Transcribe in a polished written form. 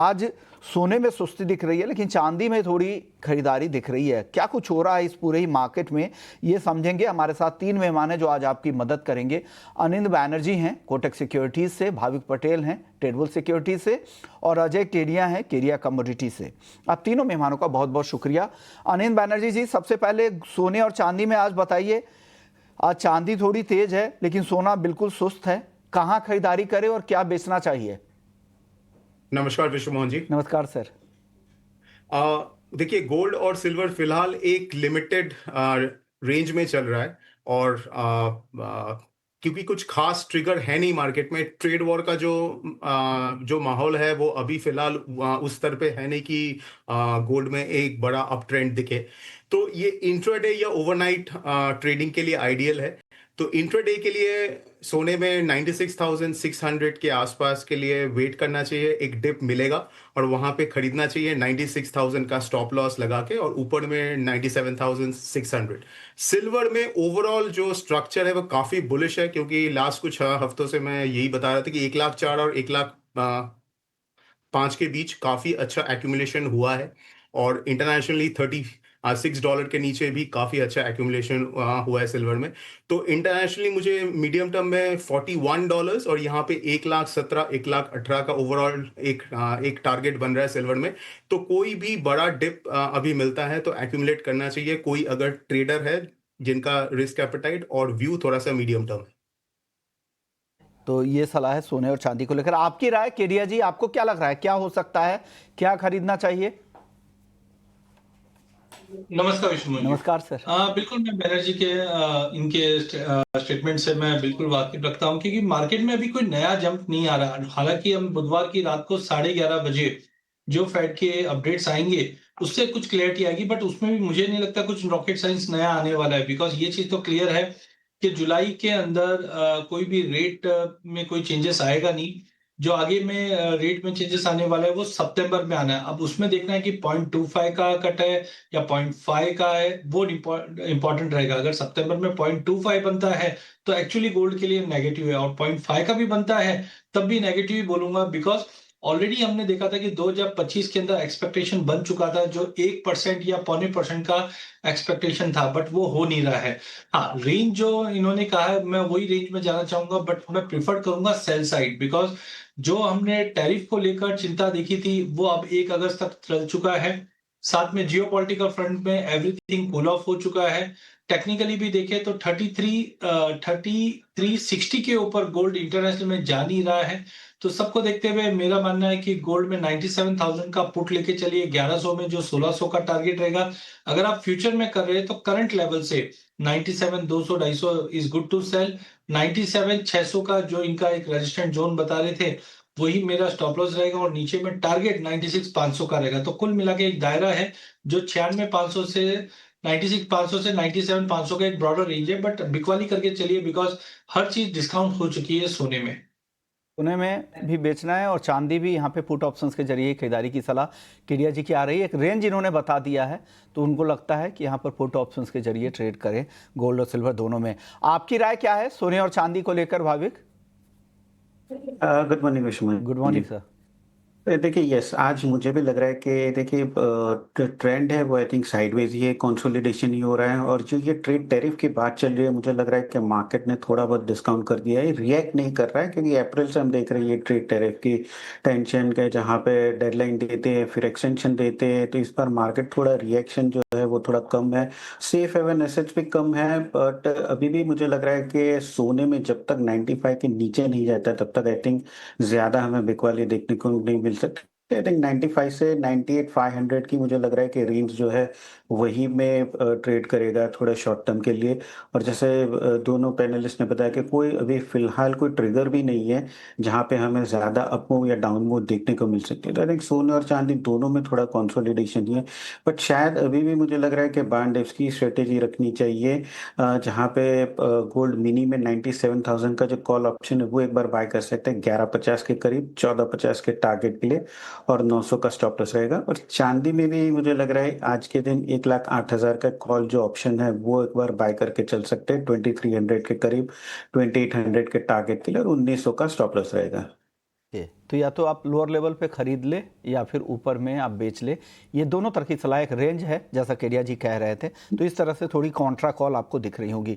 आज सोने में सुस्ती दिख रही है, लेकिन चांदी में थोड़ी खरीदारी दिख रही है। क्या कुछ हो रहा है इस पूरे ही मार्केट में, ये समझेंगे। हमारे साथ तीन मेहमान हैं जो आज आपकी मदद करेंगे। अनिंद बैनर्जी हैं कोटक सिक्योरिटीज से, भाविक पटेल हैं ट्रेडबुल सिक्योरिटीज से, और अजय केडिया हैं केडिया कमोडिटी से। अब तीनों मेहमानों का बहुत बहुत शुक्रिया। अनिंद बैनर्जी जी, सबसे पहले सोने और चांदी में आज बताइए, आज चांदी थोड़ी तेज है लेकिन सोना बिल्कुल सुस्त है। कहाँ खरीदारी करें और क्या बेचना चाहिए? नमस्कार विश्व मोहन जी। नमस्कार सर। देखिए, गोल्ड और सिल्वर फिलहाल एक लिमिटेड रेंज में चल रहा है। और क्योंकि कुछ खास ट्रिगर है नहीं मार्केट में, ट्रेड वॉर का जो माहौल है वो अभी फिलहाल उस स्तर पे है नहीं कि गोल्ड में एक बड़ा अप ट्रेंड दिखे। तो ये इंट्राडे या ओवरनाइट ट्रेडिंग के लिए आइडियल है। तो इंट्राडे के लिए सोने में 96,600 के आसपास के लिए वेट करना चाहिए, एक डिप मिलेगा और वहां पे खरीदना चाहिए 96,000 का स्टॉप लॉस लगा के, और ऊपर में 97,600। सिल्वर में ओवरऑल जो स्ट्रक्चर है वो काफी बुलिश है, क्योंकि लास्ट कुछ हफ्तों से मैं यही बता रहा था कि 1,04,000 और 1,05,000 के बीच काफी अच्छा एक्यूमुलेशन हुआ है। और इंटरनेशनली $36 के नीचे भी काफी अच्छा एक्यूमुलेशन हुआ है सिल्वर में। तो इंटरनेशनली मुझे मीडियम टर्म में $41 और यहाँ पे 1,17,000 1,18,000 का ओवरऑल एक टारगेट बन रहा है सिल्वर में। तो कोई भी बड़ा डिप अभी मिलता है तो एक्यूमुलेट करना चाहिए, कोई अगर ट्रेडर है जिनका रिस्क एपेटाइट और व्यू थोड़ा सा मीडियम टर्म है। तो ये सलाह है सोने और चांदी को लेकर। आपकी राय केडिया जी, आपको क्या लग रहा है, क्या हो सकता है, क्या खरीदना चाहिए? नमस्कार विष्णु जी। नमस्कार सर। बिल्कुल, मैं बैनर्जी के इनके स्टेटमेंट से मैं बिल्कुल वाकिफ रखता हूं, क्योंकि मार्केट में अभी कोई नया जंप नहीं आ रहा। हालांकि हम बुधवार की रात को 11:30 बजे जो फेड के अपडेट्स आएंगे उससे कुछ क्लियरिटी आएगी, बट उसमें भी मुझे नहीं लगता कुछ रॉकेट साइंस नया आने वाला है। बिकॉज ये चीज तो क्लियर है कि जुलाई के अंदर कोई भी रेट में कोई चेंजेस आएगा नहीं। जो आगे में रेट में चेंजेस आने वाला है वो सितंबर में आना है। अब उसमें देखना है कि 0.25 का कट है या 0.5 का है, वो इंपॉर्टेंट रहेगा। अगर सितंबर में 0.25 बनता है तो एक्चुअली गोल्ड के लिए नेगेटिव है, और 0.5 का भी बनता है तब भी नेगेटिव ही बोलूंगा। बिकॉज ऑलरेडी हमने देखा था कि 2025 के अंदर एक्सपेक्टेशन बन चुका था, जो 1% या 0.25% का एक्सपेक्टेशन था, बट वो हो नहीं रहा है। हाँ, रेंज जो इन्होंने कहा है मैं वही रेंज में जाना चाहूंगा, बट मैं प्रिफर करूंगा सेल साइड। बिकॉज जो हमने टैरिफ को लेकर चिंता देखी थी वो अब 1 अगस्त तक चल चुका है। साथ में जियोपॉलिटिकल फ्रंट में एवरीथिंग कूल ऑफ हो चुका है। टेक्निकली भी देखें तो 3360 के ऊपर गोल्ड इंटरनेशनल में जा नहीं रहा है। तो सबको देखते हुए मेरा मानना है कि गोल्ड में 97,000 का पुट लेके चलिए, 1100 में जो 1600 का टारगेट रहेगा। अगर आप फ्यूचर में कर रहे हैं तो करंट लेवल से 97,200 250 इज गुड टू सेल। 97,600 का जो इनका एक रेजिस्टेंट जोन बता रहे थे वही मेरा स्टॉप लॉस रहेगा, और नीचे में टारगेट 96,500 का रहेगा। तो कुल मिला के एक दायरा है जो 96,500 से 96,500 से 97,500 का एक ब्रॉडर रेंज है। बट बिकवाली करके चलिए, बिकॉज हर चीज डिस्काउंट हो चुकी है सोने में। सोने में भी बेचना है और चांदी भी, यहाँ पे पुट ऑप्शंस के जरिए खरीदारी की सलाह केडिया जी की आ रही है। एक रेंज इन्होंने बता दिया है, तो उनको लगता है कि यहाँ पर पुट ऑप्शंस के जरिए ट्रेड करें गोल्ड और सिल्वर दोनों में। आपकी राय क्या है सोने और चांदी को लेकर, Bhavik? Good morning Vishnu good ji. Morning sir. देखिए, यस, आज मुझे भी लग रहा है कि देखिए ट्रेंड है वो आई थिंक साइडवेज ही है, कंसोलिडेशन ही हो रहा है। और जो ये ट्रेड टैरिफ की बात चल रही है, मुझे लग रहा है कि मार्केट ने थोड़ा बहुत डिस्काउंट कर दिया है, रिएक्ट नहीं कर रहा है, क्योंकि अप्रैल से हम देख रहे हैं ये ट्रेड टैरिफ की टेंशन के, जहाँ पे डेडलाइन देते हैं फिर एक्सटेंशन देते हैं। तो इस बार मार्केट थोड़ा रिएक्शन जो है वो थोड़ा कम है, सेफ हेवन एसेट्स भी कम है। बट अभी भी मुझे लग रहा है कि सोने में जब तक 95 के नीचे नहीं जाता तब तक आई थिंक ज्यादा हमें बिकवाली देखने को नहीं मिल सकती। आई थिंक 95 से 98,500 की मुझे लग रहा है कि रेंज जो है वही में ट्रेड करेगा थोड़ा शॉर्ट टर्म के लिए। और जैसे दोनों पैनलिस्ट ने बताया कि कोई अभी फिलहाल कोई ट्रिगर भी नहीं है जहां पे हमें ज्यादा अप मूव या डाउन मूव देखने को मिल सकती है। तो आई थिंक सोने और चांदी दोनों में थोड़ा कंसोलिडेशन ही है। बट शायद अभी भी मुझे लग रहा है कि बांड डेप्स की स्ट्रेटेजी रखनी चाहिए, जहाँ पे गोल्ड मिनी में 97,000 का जो कॉल ऑप्शन है वो एक बार बाय कर सकते हैं 1150 के करीब, 1450 के टारगेट के लिए, और 900 का स्टॉप लॉस रहेगा। और चांदी में भी मुझे लग रहा है आज के दिन 1,08,000 का कॉल जो ऑप्शन है वो एक बार बाय करके चल सकते हैं 2300 के करीब, 2800 के टारगेट के लिए, और 1900 का स्टॉप लॉस रहेगा। तो या तो आप लोअर लेवल पे खरीद ले या फिर ऊपर में आप बेच ले, ये दोनों तरह की सलाह। एक रेंज है जैसा केडिया जी कह रहे थे, तो इस तरह से थोड़ी कॉन्ट्रा कॉल आपको दिख रही होगी।